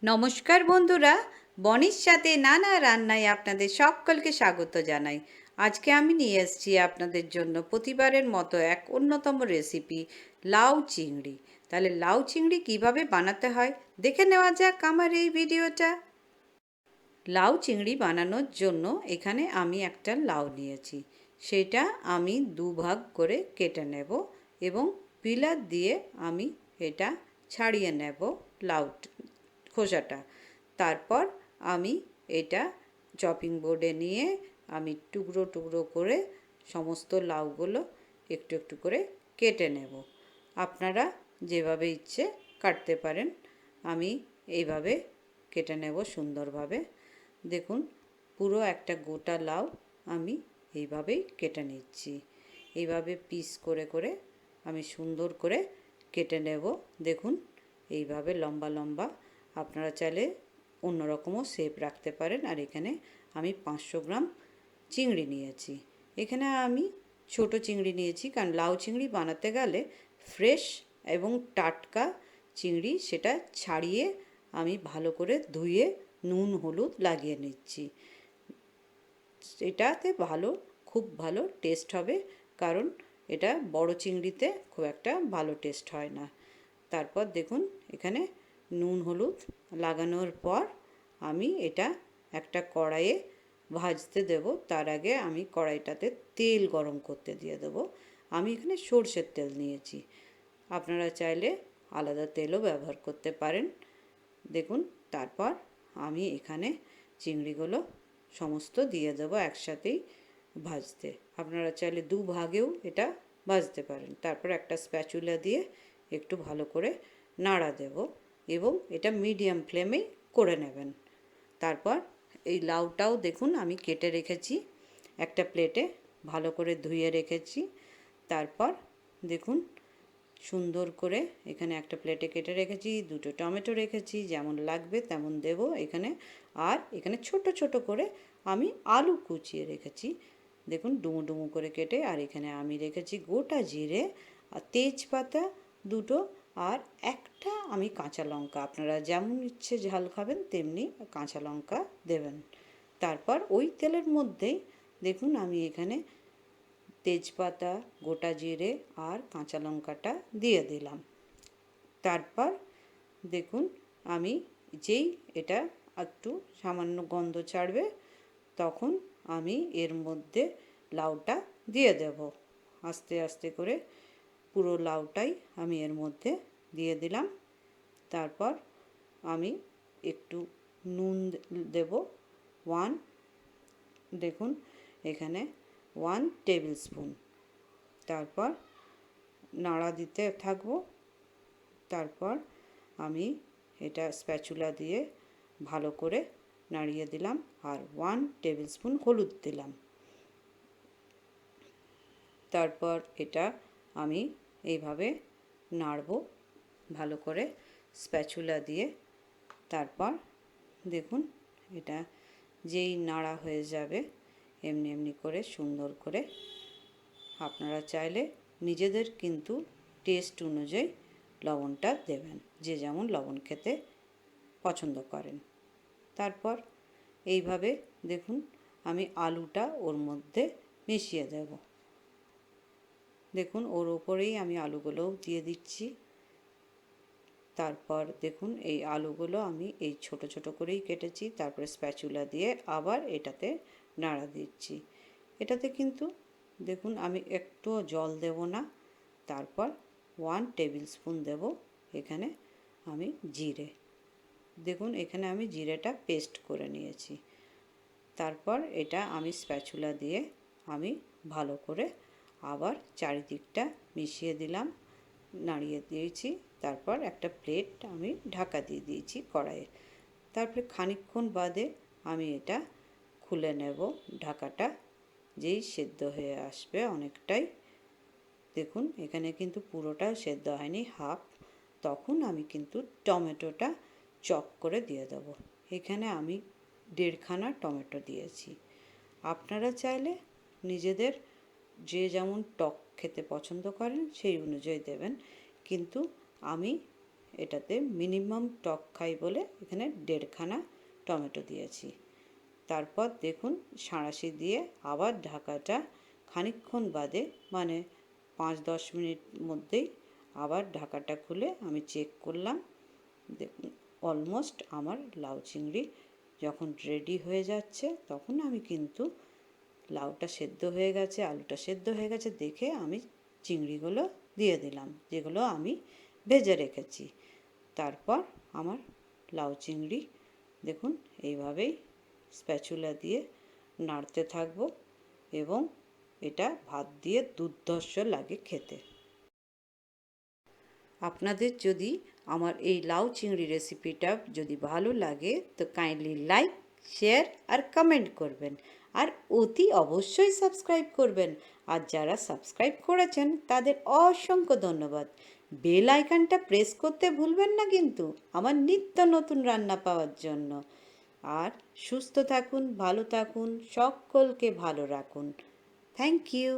নমস্কার বন্ধুরা, বনির সাথে নানা রান্নায় আপনাদের সকলকে স্বাগত জানাই। আজকে আমি নিয়ে এসেছি আপনাদের জন্য প্রতিবারের মতো এক অন্যতম রেসিপি, লাউ চিংড়ি। তাহলে লাউ চিংড়ি কিভাবে বানাতে হয় দেখে নেওয়া যাক আমার এই ভিডিওটা। লাউ চিংড়ি বানানোর জন্য এখানে আমি একটা লাউ নিয়েছি। সেটা আমি দুভাগ করে কেটে নেব এবং পিলার দিয়ে আমি এটা ছাড়িয়ে নেব লাউ খোসাটা। তারপর আমি এটা চপিং বোর্ডে নিয়ে আমি টুকরো টুকরো করে সমস্ত লাউগুলো একটু একটু করে কেটে নেব। আপনারা যেভাবে ইচ্ছে কাটতে পারেন, আমি এইভাবে কেটে নেব সুন্দরভাবে। দেখুন, পুরো একটা গোটা লাউ আমি এইভাবেই কেটে নিচ্ছি। এইভাবে পিস করে করে আমি সুন্দর করে কেটে নেব। দেখুন, এইভাবে লম্বা লম্বা। আপনারা চাইলে অন্যরকমও শেপ রাখতে পারেন। আর এখানে আমি 500 গ্রাম চিংড়ি নিয়েছি। এখানে আমি ছোট চিংড়ি নিয়েছি, কারণ লাউ চিংড়ি বানাতে গেলে ফ্রেশ এবং টাটকা চিংড়ি সেটা ছাড়িয়ে আমি ভালো করে ধুয়ে নুন হলুদ লাগিয়ে নিচ্ছি। এটাতে খুব ভালো টেস্ট হবে, কারণ এটা বড় চিংড়িতে খুব একটা ভালো টেস্ট হয় না। তারপর দেখুন, এখানে নুন হলুদ লাগানোর পর আমি এটা একটা কড়াইয়ে ভাজতে দেব। তার আগে আমি কড়াইটাতে তেল গরম করতে দিয়ে দেবো। আমি এখানে সরষের তেল নিয়েছি, আপনারা চাইলে আলাদা তেলও ব্যবহার করতে পারেন। দেখুন, তারপর আমি এখানে চিংড়িগুলো সমস্ত দিয়ে দেবো একসাথেই ভাজতে। আপনারা চাইলে দুভাগেও এটা ভাজতে পারেন। তারপর একটা স্প্যাচুলা দিয়ে একটু ভালো করে নাড়া দেব এবং এটা মিডিয়াম ফ্লেমেই করে নেবেন। তারপর এই লাউটাও দেখুন আমি কেটে রেখেছি একটা প্লেটে, ভালো করে ধুয়ে রেখেছি। তারপর দেখুন, সুন্দর করে এখানে একটা প্লেটে কেটে রেখেছি, দুটো টমেটো রেখেছি, যেমন লাগবে তেমন দেব এখানে। আর এখানে ছোট ছোট করে আমি আলু কুচিয়ে রেখেছি, দেখুন ডুমো ডুমো করে কেটে। আর এখানে আমি রেখেছি গোটা জিরে আর তেজপাতা দুটো, আর একটা আমি কাঁচা লঙ্কা। আপনারা যেমন ইচ্ছে ঝাল খাবেন তেমনি কাঁচা লঙ্কা দেবেন। তারপর ওই তেলের মধ্যেই দেখুন আমি এখানে তেজপাতা, গোটা জিরে আর কাঁচা লঙ্কাটা দিয়ে দিলাম। তারপর দেখুন, আমি যেই এটা একটু সামান্য গন্ধ ছাড়বে তখন আমি এর মধ্যে লাউটা দিয়ে দেব। আস্তে আস্তে করে পুরো লাউটাই আমি এর মধ্যে দিয়ে দিলাম। তারপর আমি একটু নুন দেব, দেখুন এখানে 1 টেবিল স্পুন। তারপর নাড়া দিতে থাকবো। তারপর আমি এটা স্প্যাচুলা দিয়ে ভালো করে নাড়িয়ে দিলাম আর 1 টেবিল স্পুন হলুদ দিলাম। তারপর এটা আমি এইভাবে নাড়বো ভালো করে স্প্যাচুলা দিয়ে। তারপর দেখুন, এটা যেই নাড়া হয়ে যাবে এমনি এমনি করে সুন্দর করে, আপনারা চাইলে নিজেদের কিন্তু টেস্ট অনুযায়ী লবণটা দেবেন, যে যেমন লবণ খেতে পছন্দ করেন। তারপর এইভাবে দেখুন আমি আলুটা ওর মধ্যে মিশিয়ে দেব। দেখুন ওর ওপরেই আমি আলুগুলোও দিয়ে দিচ্ছি। তারপর দেখুন এই আলুগুলো আমি এই ছোট ছোট করেই কেটেছি। তারপরে স্প্যাচুলা দিয়ে আবার এটাতে নাড়া দিচ্ছি। এটাতে কিন্তু দেখুন আমি একটুও জল দেব না। তারপর 1 টেবিল স্পুন দেব এখানে আমি জিরে। দেখুন এখানে আমি জিরেটা পেস্ট করে নিয়েছি। তারপর এটা আমি স্প্যাচুলা দিয়ে আমি ভালো করে আবার চারিদিকটা মিশিয়ে দিলাম, নাড়িয়ে দিয়েছি। তারপর একটা প্লেট আমি ঢাকা দিয়ে দিয়েছি কড়াইয়ে। তারপরে খানিকক্ষণ বাদে আমি এটা খুলে নেব ঢাকাটা। যেই সেদ্ধ হয়ে আসবে অনেকটাই, দেখুন এখানে কিন্তু পুরোটা সেদ্ধ হয়নি, হাফ, তখন আমি কিন্তু টমেটোটা চপ করে দিয়ে দেবো। এখানে আমি 1.5 খানা টমেটো দিয়েছি। আপনারা চাইলে নিজেদের যে যেমন টক খেতে পছন্দ করেন সেই অনুযায়ী দেবেন, কিন্তু আমি এটাতে মিনিমাম টক খাই বলে এখানে 1.5খানা টমেটো দিয়েছি। তারপর দেখুন সাঁড়াশি দিয়ে আবার ঢাকাটা খানিকক্ষণ বাদে মানে 5-10 মিনিট মধ্যেই আবার ঢাকাটা খুলে আমি চেক করলাম। দেখুন অলমোস্ট আমার লাউ চিংড়ি যখন রেডি হয়ে যাচ্ছে তখন আমি কিন্তু লাউটা সেদ্ধ হয়ে গেছে, আলুটা সেদ্ধ হয়ে গেছে দেখে আমি চিংড়িগুলো দিয়ে দিলাম, যেগুলো আমি ভেজে রেখেছি। তারপর আমার লাউ চিংড়ি দেখুন এইভাবেই স্প্যাচুলা দিয়ে নাড়তে থাকবো এবং এটা ভাত দিয়ে দুর্ধর্ষ লাগে খেতে। আপনাদের যদি আমার এই লাউ চিংড়ি রেসিপিটা যদি ভালো লাগে তো কাইন্ডলি লাইক, শেয়ার আর কমেন্ট করবেন, আর অতি অবশ্যই সাবস্ক্রাইব করবেন। আর যারা সাবস্ক্রাইব করেছেন তাদের অসংখ্য ধন্যবাদ। বেল আইকনটা প্রেস করতে ভুলবেন না কিন্তু আমার নিত্য নতুন রান্না পাওয়ার জন্য। আর সুস্থ থাকুন, ভালো থাকুন, সকলকে ভালো রাখুন। Thank you.